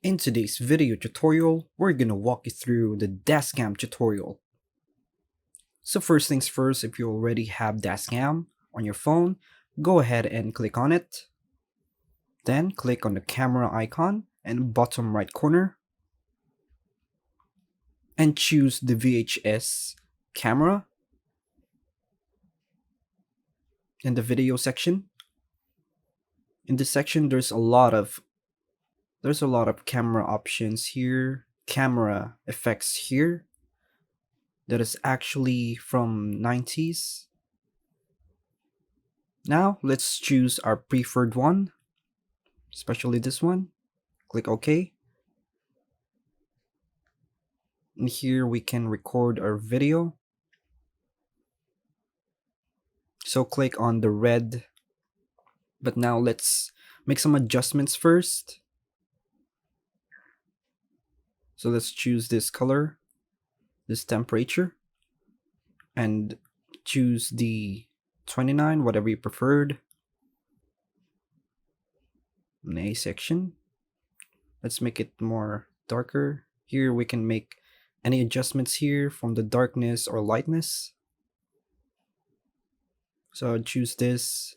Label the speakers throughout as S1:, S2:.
S1: In today's video tutorial, we're gonna walk you through the Dashcam tutorial. So first things first, if you already have Dashcam on your phone, go ahead and click on it. Then click on the camera icon in bottom right corner and choose the VHS camera in the video section. In this section, there's a lot of camera options here, camera effects here that is actually from 90s. Now let's choose our preferred one, especially this one. Click OK. And here we can record our video. So click on the red. But now let's make some adjustments first. So let's choose this color, this temperature, and choose the 29, whatever you preferred. In A section, let's make it more darker. Here we can make any adjustments here from the darkness or lightness. So I'll choose this.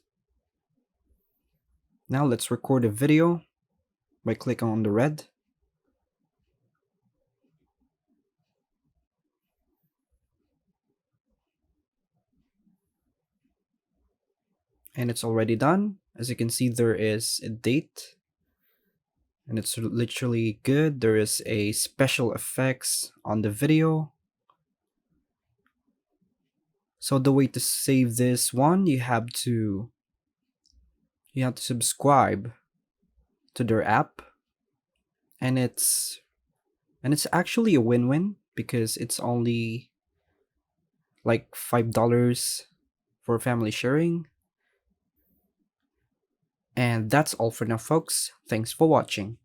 S1: Now let's record a video by clicking on the red. And it's already done. As you can see, there is a date and it's literally good. There is a special effects on the video. So the way to save this one, you have to subscribe to their app, and it's actually a win-win because it's only like $5 for family sharing. And that's all for now, folks. Thanks for watching.